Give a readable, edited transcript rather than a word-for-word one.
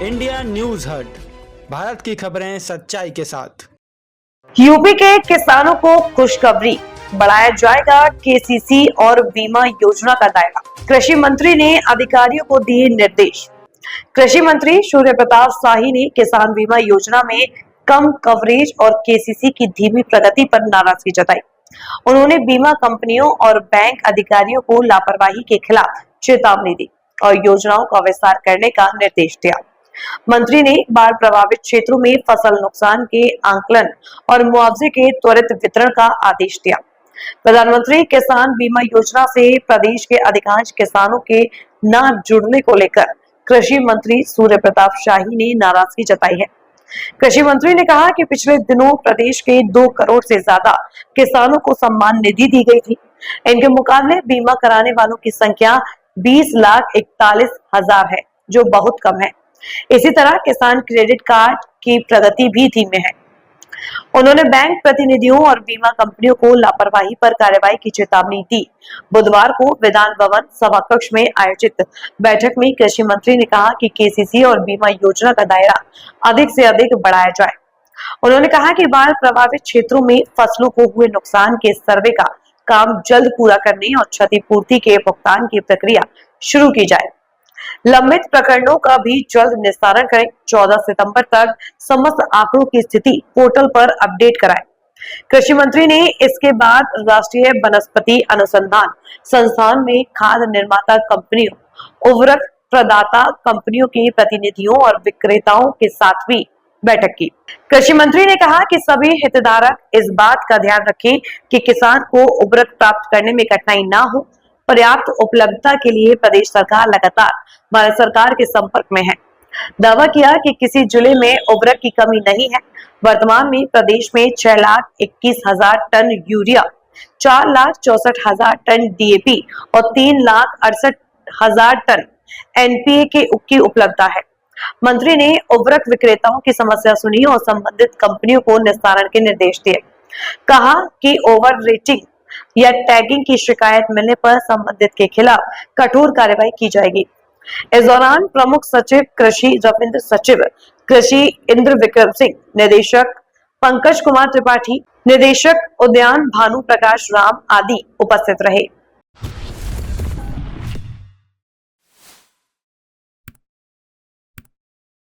India news हट, भारत की खबरें सच्चाई के साथ। यूपी के किसानों को खुशखबरी, बढ़ाया जाएगा केसीसी और बीमा योजना का दायरा। कृषि मंत्री ने अधिकारियों को दिए निर्देश। कृषि मंत्री सूर्य प्रताप शाही ने किसान बीमा योजना में कम कवरेज और केसीसी की धीमी प्रगति पर नाराजगी जताई। उन्होंने बीमा कंपनियों और बैंक अधिकारियों को लापरवाही के खिलाफ चेतावनी दी और योजनाओं का विस्तार करने का निर्देश दिया। मंत्री ने बाढ़ प्रभावित क्षेत्रों में फसल नुकसान के आंकलन और मुआवजे के त्वरित वितरण का आदेश दिया। प्रधानमंत्री किसान बीमा योजना से प्रदेश के अधिकांश किसानों के न जुड़ने को लेकर कृषि मंत्री सूर्य प्रताप शाही ने नाराजगी जताई है। कृषि मंत्री ने कहा कि पिछले दिनों प्रदेश के 2 करोड़ से ज्यादा किसानों को सम्मान निधि दी गई थी। इनके मुकाबले बीमा कराने वालों की संख्या 20,41,000 है, जो बहुत कम है। इसी तरह किसान क्रेडिट कार्ड की प्रगति भी धीमे है। उन्होंने बैंक प्रतिनिधियों और बीमा कंपनियों को लापरवाही पर कार्रवाई की चेतावनी दी। बुधवार को विधान भवन सभाकक्ष में आयोजित बैठक में कृषि मंत्री ने कहा कि केसीसी और बीमा योजना का दायरा अधिक से अधिक बढ़ाया जाए। उन्होंने कहा कि बाढ़ प्रभावित क्षेत्रों में फसलों को हुए नुकसान के सर्वे का काम जल्द पूरा करने और क्षतिपूर्ति के भुगतान की प्रक्रिया शुरू की जाए। लंबित प्रकरणों का भी जल्द निस्तारण करें। 14 सितंबर तक समस्त आंकड़ों की स्थिति पोर्टल पर अपडेट कराएं। कृषि मंत्री ने इसके बाद राष्ट्रीय वनस्पति अनुसंधान संस्थान में खाद निर्माता कंपनियों, उर्वरक प्रदाता कंपनियों के प्रतिनिधियों और विक्रेताओं के साथ भी बैठक की। कृषि मंत्री ने कहा कि सभी हितधारक इस बात का ध्यान रखें कि किसान को उर्वरक प्राप्त करने में कठिनाई न हो। पर्याप्त उपलब्धता के लिए प्रदेश सरकार लगातार भारत सरकार के संपर्क में है। दावा किया कि किसी जिले में उर्वरक की कमी नहीं है। वर्तमान में प्रदेश में 6,21,000 टन यूरिया, 4,64,000 टन डीएपी और 3,68,000 टन एनपीए की उपलब्धता है। मंत्री ने उर्वरक विक्रेताओं की समस्या सुनी और संबंधित कंपनियों को निस्तारण के निर्देश दिए। कहा कि ओवर रेटिंग या टैगिंग की शिकायत मिलने पर संबंधित के खिलाफ कठोर कार्रवाई की जाएगी। इस दौरान प्रमुख सचिव कृषि रविंद्र, सचिव कृषि इंद्र विक्रम सिंह, निदेशक पंकज कुमार त्रिपाठी, निदेशक उद्यान भानु प्रकाश राम आदि उपस्थित रहे।